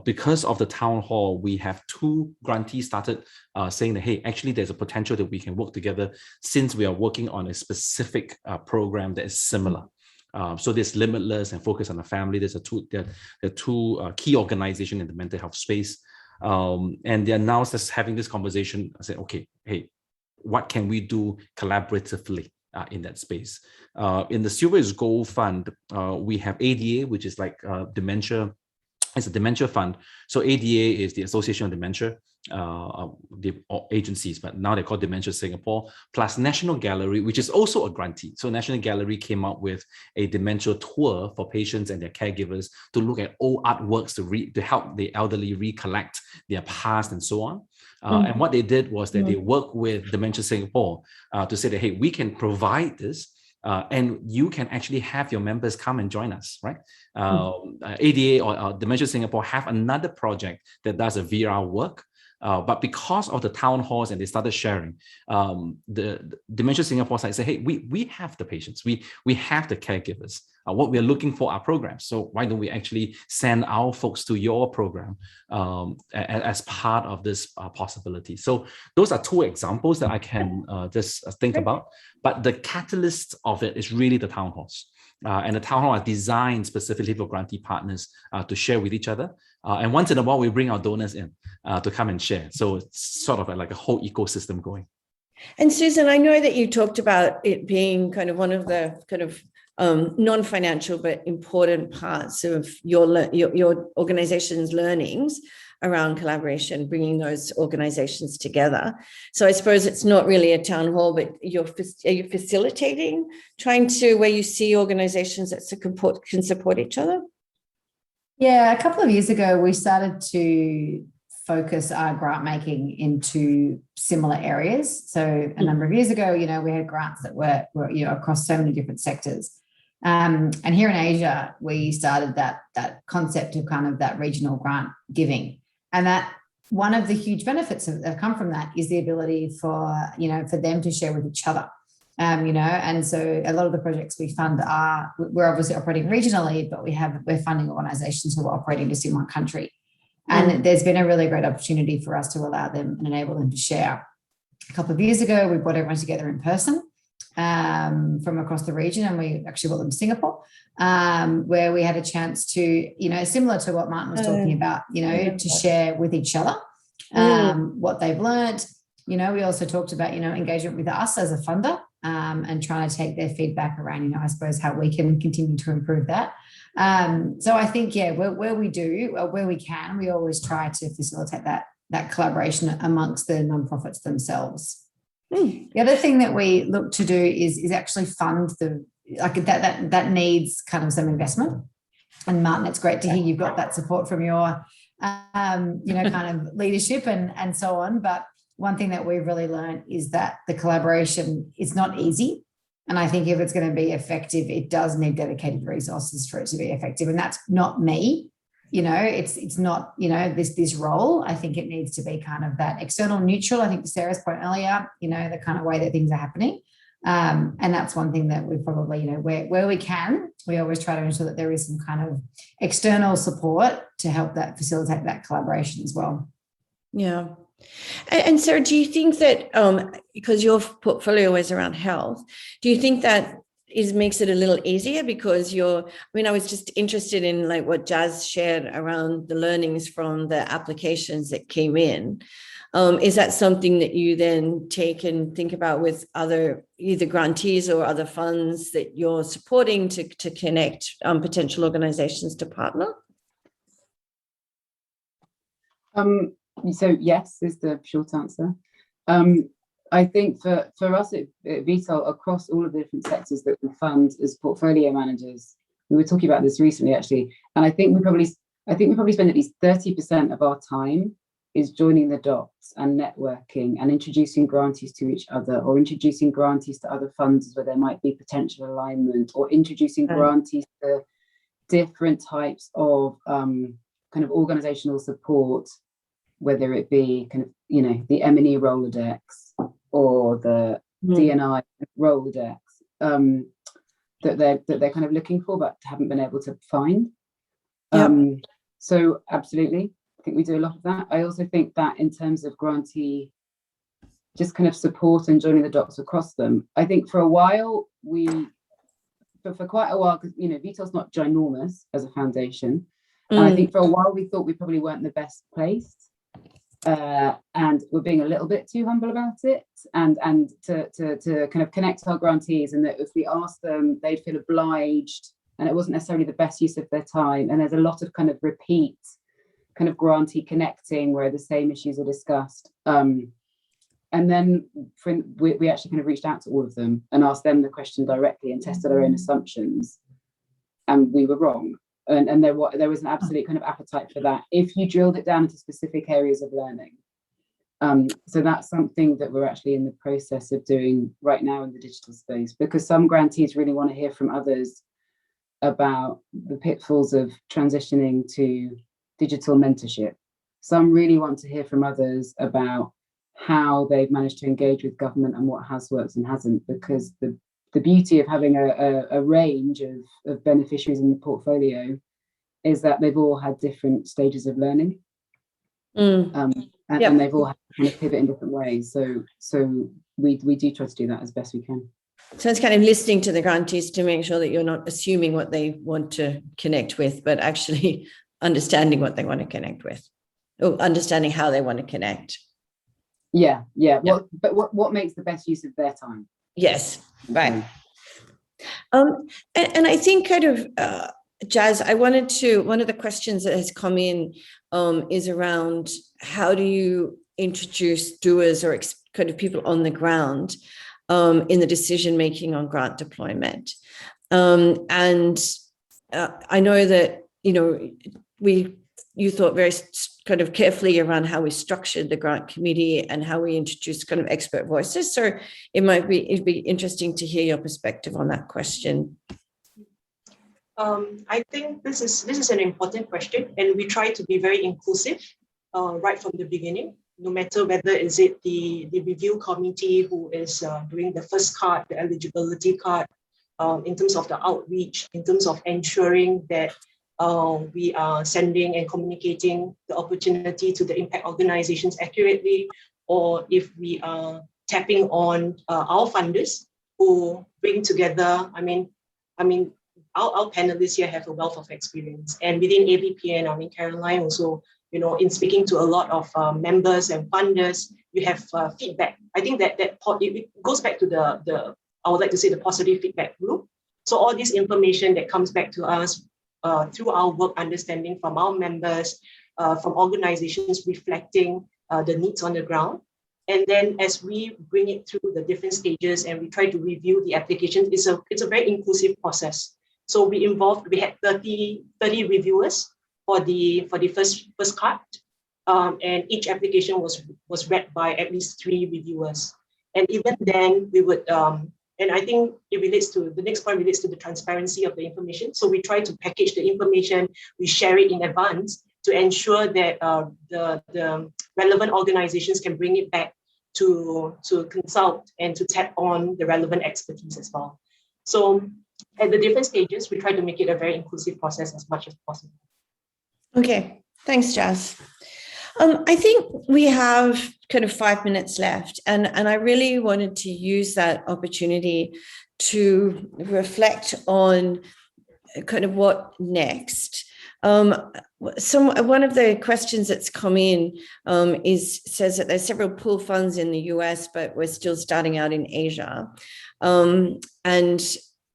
because of the town hall, we have 2 grantees started saying that, hey, actually there's a potential that we can work together since we are working on a specific program that is similar. So there's Limitless and Focus on the Family. There's the two key organizations in the mental health space. And they're now just having this conversation. I said, okay, hey, what can we do collaboratively in that space? In the Silver is Gold Fund, we have ADA, which is like dementia It's a dementia fund. So ADA is the Association of Dementia, the agencies, but now they're called Dementia Singapore, plus National Gallery, which is also a grantee. So National Gallery came up with a dementia tour for patients and their caregivers to look at old artworks to help the elderly recollect their past and so on. And what they did was that they worked with Dementia Singapore to say that, hey, we can provide this. And you can actually have your members come and join us, right? ADA or Dementia Singapore have another project that does a VR work. But because of the town halls and they started sharing, the Dementia Singapore side said, hey, we have the patients, we have the caregivers. What we're looking for are programs. So why don't we actually send our folks to your program as part of this possibility? So those are two examples that I can just think about. But the catalyst of it is really the town halls. And the town hall are designed specifically for grantee partners to share with each other. And once in a while, we bring our donors in to come and share. So it's sort of like a whole ecosystem going. And Susan, I know that you talked about it being kind of one of the kind of non-financial but important parts of your organization's learnings around collaboration, bringing those organizations together. So I suppose it's not really a town hall, but are you facilitating, trying to where you see organizations that can support each other? Yeah, a couple of years ago, we started to focus our grant making into similar areas. So a number of years ago, we had grants that were across so many different sectors. And here in Asia, we started that concept of kind of that regional grant giving. And that one of the huge benefits that have come from that is the ability for them to share with each other. And so a lot of the projects we fund we're obviously operating regionally, but we're funding organizations who are operating just in one country. And there's been a really great opportunity for us to allow them and enable them to share. A couple of years ago, we brought everyone together in person from across the region, and we actually brought them to Singapore, where we had a chance to, similar to what Martin was talking about, to share with each other what they've learned. We also talked about, engagement with us as a funder and trying to take their feedback around, I suppose, how we can continue to improve that. So I think, where we can, we always try to facilitate that collaboration amongst the nonprofits themselves. The other thing that we look to do is actually fund that needs kind of some investment. And Martin, it's great to hear you've got that support from your, kind of leadership and so on. But one thing that we've really learned is that the collaboration is not easy. And I think if it's going to be effective, it does need dedicated resources for it to be effective. And that's not me. It's not, this role. I think it needs to be kind of that external neutral. I think to Sarah's point earlier, the kind of way that things are happening. And that's one thing that we probably, where we can, we always try to ensure that there is some kind of external support to help that facilitate that collaboration as well. Yeah. And Sarah, do you think that, because your portfolio is around health, do you think that makes it a little easier because I was just interested in like what Jazz shared around the learnings from the applications that came in. Is that something that you then take and think about with other either grantees or other funds that you're supporting to connect potential organizations to partner? So yes is the short answer. I think for us at VTOL, across all of the different sectors that we fund as portfolio managers, we were talking about this recently actually, and I think we probably spend at least 30% of our time is joining the dots and networking and introducing grantees to each other, or introducing grantees to other funds where there might be potential alignment, or introducing grantees to different types of kind of organizational support, whether it be kind of, the M&E Rolodex or the D&I Rolodex that they're kind of looking for but haven't been able to find. So absolutely, I think we do a lot of that. I also think that in terms of grantee, just kind of support and joining the dots across them. I think for a while, for quite a while, because VTOL's not ginormous as a foundation, and I think for a while we thought we probably weren't the best placed. And we're being a little bit too humble about it, and to kind of connect our grantees, and that if we ask them, they'd feel obliged and it wasn't necessarily the best use of their time. And there's a lot of kind of repeat, kind of grantee connecting where the same issues are discussed. And then we actually kind of reached out to all of them and asked them the question directly and tested our own assumptions, and we were wrong. And there was an absolute kind of appetite for that if you drilled it down into specific areas of learning. So that's something that we're actually in the process of doing right now in the digital space, because some grantees really want to hear from others about the pitfalls of transitioning to digital mentorship. Some really want to hear from others about how they've managed to engage with government and what has worked and hasn't, because the beauty of having a range of beneficiaries in the portfolio is that they've all had different stages of learning. And they've all had to kind of pivot in different ways. So we do try to do that as best we can. So it's kind of listening to the grantees to make sure that you're not assuming what they want to connect with, but actually understanding what they want to connect with, or understanding how they want to connect. Yeah. But what makes the best use of their time? Yes, right. And I think kind of, Jazz, one of the questions that has come in is around how do you introduce doers or kind of people on the ground in the decision-making on grant deployment. And I know that, you thought very kind of carefully around how we structured the grant committee and how we introduced kind of it'd be interesting to hear your perspective on that question. I think this is an important question, and we try to be very inclusive right from the beginning, no matter whether is it the review committee who is doing the first card, the eligibility card, in terms of the outreach, in terms of ensuring that we are sending and communicating the opportunity to the impact organizations accurately, or if we are tapping on our funders who bring together, our panelists here have a wealth of experience. And within AVPN, Caroline also, in speaking to a lot of members and funders, you have feedback. I think that it goes back to I would like to say the positive feedback loop. So all this information that comes back to us through our work understanding from our members, from organizations reflecting the needs on the ground. And then as we bring it through the different stages and we try to review the applications, it's a very inclusive process. So we had 30 reviewers for the first cut, and each application was read by at least 3 reviewers. And even then we would, and I think the next point relates to the transparency of the information. So we try to package the information, we share it in advance to ensure that the relevant organizations can bring it back to consult and to tap on the relevant expertise as well. So at the different stages, we try to make it a very inclusive process as much as possible. Okay, thanks, Jazz. I think we have kind of 5 minutes left, and I really wanted to use that opportunity to reflect on kind of what next. One of the questions that's come in says that there's several pool funds in the US, but we're still starting out in Asia. And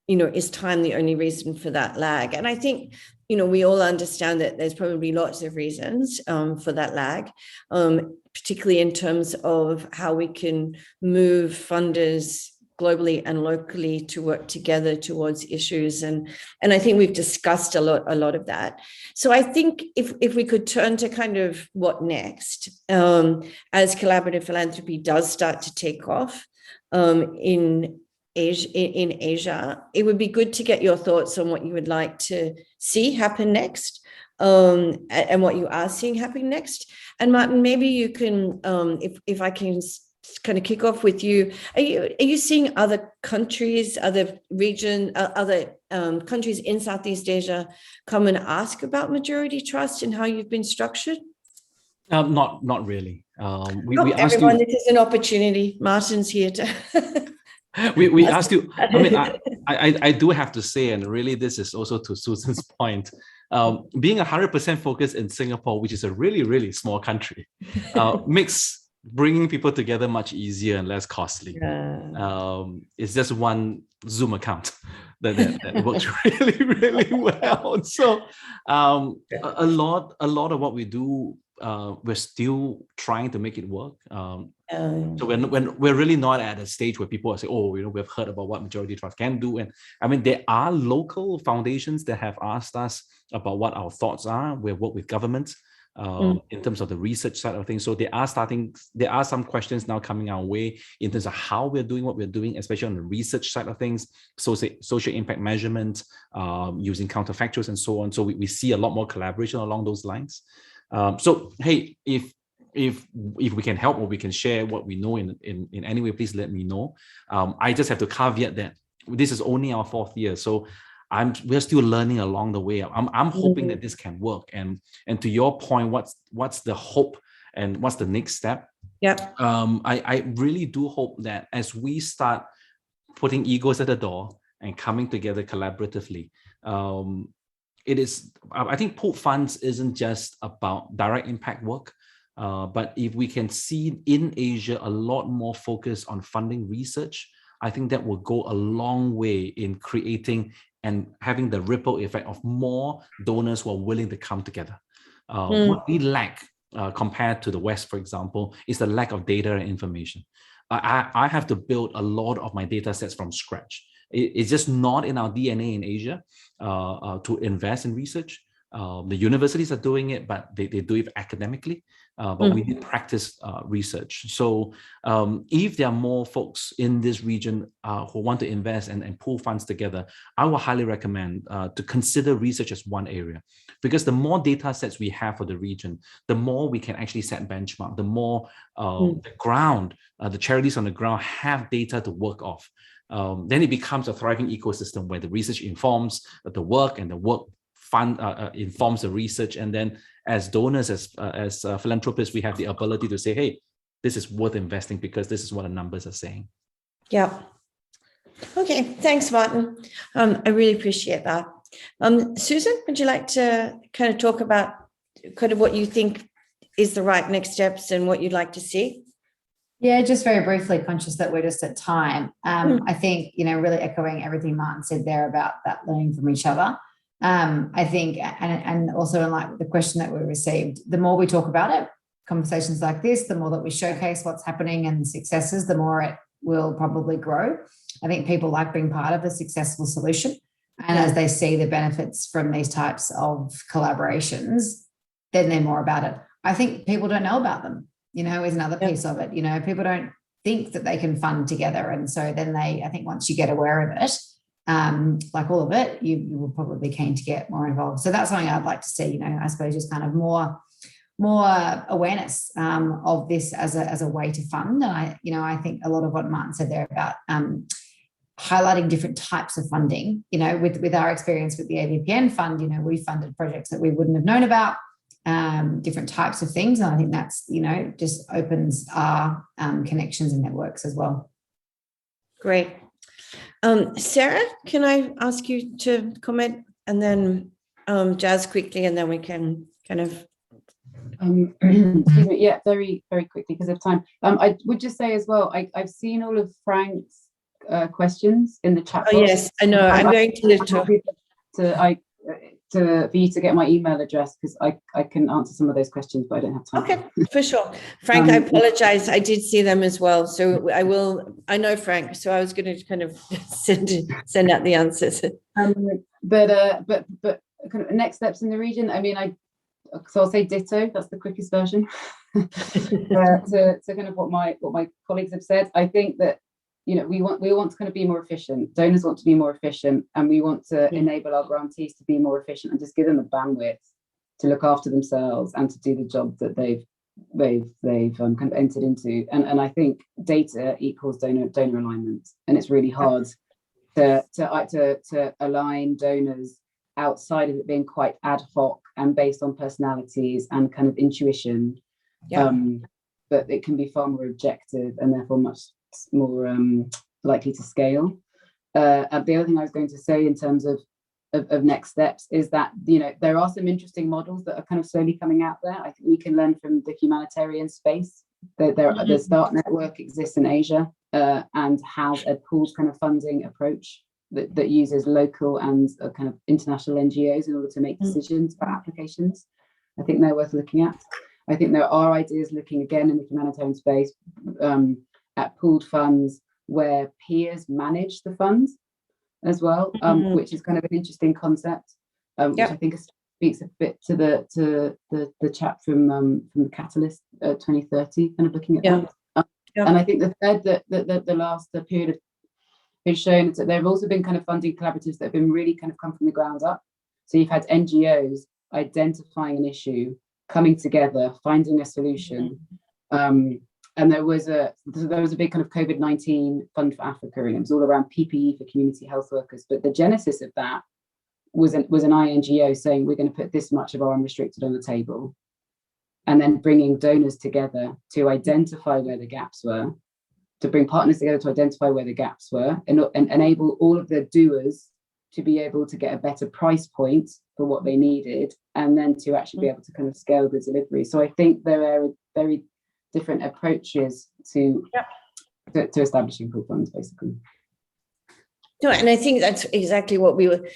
is time the only reason for that lag? And I think, we all understand that there's probably lots of reasons for that lag, particularly in terms of how we can move funders globally and locally to work together towards issues. And I think we've discussed a lot of that. So I think if we could turn to kind of what next, as collaborative philanthropy does start to take off in Asia, it would be good to get your thoughts on what you would like to see happen next, and what you are seeing happen next. And Martin, maybe you can, if I can kind of kick off with you, are you seeing other countries, other region, other countries in Southeast Asia come and ask about majority trust and how you've been structured? Not really. We everyone, this is an opportunity. Martin's here to. we asked you. I do have to say, and really, this is also to Susan's point. Being 100% focused in Singapore, which is a really, really small country, makes bringing people together much easier and less costly. It's just one Zoom account. that works really, really well. So a lot of what we do, we're still trying to make it work. So when we're really not at a stage where people are saying, oh, we've heard about what majority trust can do. And I mean, there are local foundations that have asked us about what our thoughts are. We've worked with governments in terms of the research side of things. So there are some questions now coming our way in terms of how we're doing what we're doing, especially on the research side of things, social impact measurement, using counterfactuals and so on. So we see a lot more collaboration along those lines. So, hey, if we can help or we can share what we know in any way, please let me know. I just have to caveat that this is only our 4th year. So we're still learning along the way. I'm hoping that this can work. And to your point, what's the hope and what's the next step? Yeah. I really do hope that as we start putting egos at the door and coming together collaboratively, I think pooled funds isn't just about direct impact work, but if we can see in Asia a lot more focus on funding research, I think that will go a long way in creating and having the ripple effect of more donors who are willing to come together. What we lack compared to the West, for example, is the lack of data and information. I have to build a lot of my data sets from scratch. It's just not in our DNA in Asia to invest in research. The universities are doing it, but they do it academically. But we need practice research. So if there are more folks in this region who want to invest and pool funds together, I will highly recommend to consider research as one area, because the more data sets we have for the region, the more we can actually set benchmark, the more the charities on the ground have data to work off. Then it becomes a thriving ecosystem where the research informs the work and the work fund informs the research. And then as donors, as philanthropists, we have the ability to say, hey, this is worth investing because this is what the numbers are saying. Yeah. Okay. Thanks, Martin. I really appreciate that. Susan, would you like to kind of talk about kind of what you think is the right next steps and what you'd like to see? Yeah, just very briefly, conscious that we're just at time. I think, really echoing everything Martin said there about that learning from each other. I think, and also in like the question that we received, the more we talk about it, conversations like this, the more that we showcase what's happening and the successes, the more it will probably grow. I think people like being part of a successful solution. And as they see the benefits from these types of collaborations, then they're more about it. I think people don't know about them, is another piece of it. People don't think that they can fund together. And so then I think once you get aware of it, like all of it, you will probably be keen to get more involved. So that's something I'd like to see, I suppose just kind of more awareness of this as a way to fund. And I think a lot of what Martin said there about highlighting different types of funding, with our experience with the AVPN fund, we funded projects that we wouldn't have known about, different types of things. And I think that's, just opens our connections and networks as well. Great. Sarah, can I ask you to comment, and then Jazz quickly, and then we can kind of... excuse me, yeah, very, very quickly because of time. I would just say as well, I've seen all of Frank's questions in the chat box. Oh, yes, I know. I'm going to for you to get my email address, because I can answer some of those questions, but I don't have time. Okay, for sure. Frank, I apologize. I did see them as well. So I know Frank, so I was going to kind of send out the answers. But kind of next steps in the region, so I'll say ditto, that's the quickest version. to kind of what my colleagues have said. I think that we want to kind of be more efficient. Donors want to be more efficient, and we want to enable our grantees to be more efficient and just give them the bandwidth to look after themselves and to do the job that they've kind of entered into. And I think data equals donor alignment, and it's really hard to align donors outside of it being quite ad hoc and based on personalities and kind of intuition. But it can be far more objective and therefore much more likely to scale. The other thing I was going to say in terms of next steps is that there are some interesting models that are kind of slowly coming out there. I think we can learn from the humanitarian space. The START network exists in Asia and has a pooled kind of funding approach that uses local and kind of international NGOs in order to make decisions about applications. I think they're worth looking at. I think there are ideas looking again in the humanitarian space at pooled funds where peers manage the funds as well, which is kind of an interesting concept, which I think speaks a bit to the chat from the Catalyst 2030, kind of looking at that. And I think the third, the last period has shown that there have also been kind of funding collaboratives that have been really kind of come from the ground up. So you've had NGOs identifying an issue, coming together, finding a solution. And there was a big kind of COVID-19 fund for Africa, and it was all around PPE for community health workers. But the genesis of that was an INGO saying, we're going to put this much of our unrestricted on the table, and then bringing donors together to identify where the gaps were, to bring partners together to identify where the gaps were, and enable all of the doers to be able to get a better price point for what they needed, and then to actually be able to kind of scale the delivery. So I think there are very different approaches to establishing pooled funds, basically. No, and I think that's exactly what we were,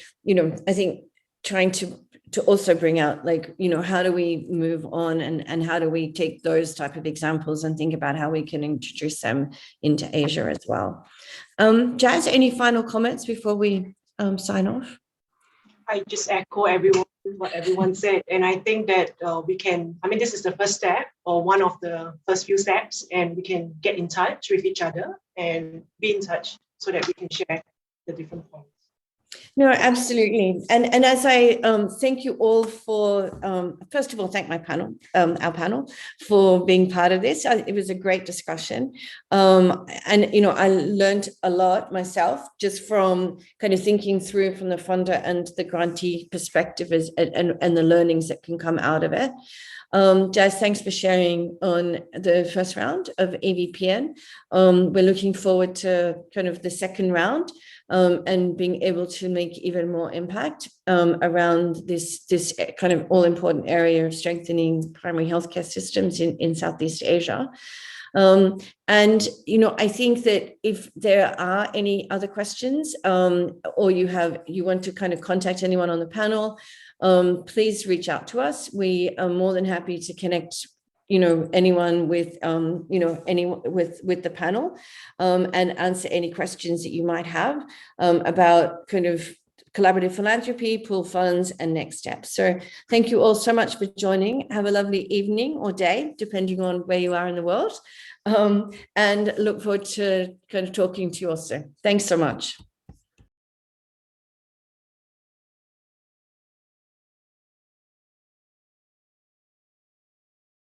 I think trying to also bring out, like, how do we move on, and how do we take those type of examples and think about how we can introduce them into Asia as well. Jazz, any final comments before we sign off? I just echo what everyone said. And I think that this is the first step, or one of the first few steps, and we can get in touch with each other and be in touch so that we can share the different points. No, absolutely. And as I thank you all for, first of all, thank my panel, our panel, for being part of this. It was a great discussion. And, I learned a lot myself just from kind of thinking through from the funder and the grantee perspective and the learnings that can come out of it. Jazz, thanks for sharing on the first round of AVPN. We're looking forward to kind of the second round, and being able to make even more impact around this kind of all-important area of strengthening primary healthcare systems in Southeast Asia. And, I think that if there are any other questions, or you want to kind of contact anyone on the panel, please reach out to us. We are more than happy to connect anyone with with the panel, and answer any questions that you might have about kind of collaborative philanthropy, pool funds, and next steps. So thank you all so much for joining. Have a lovely evening or day, depending on where you are in the world, and look forward to kind of talking to you all soon. Thanks so much.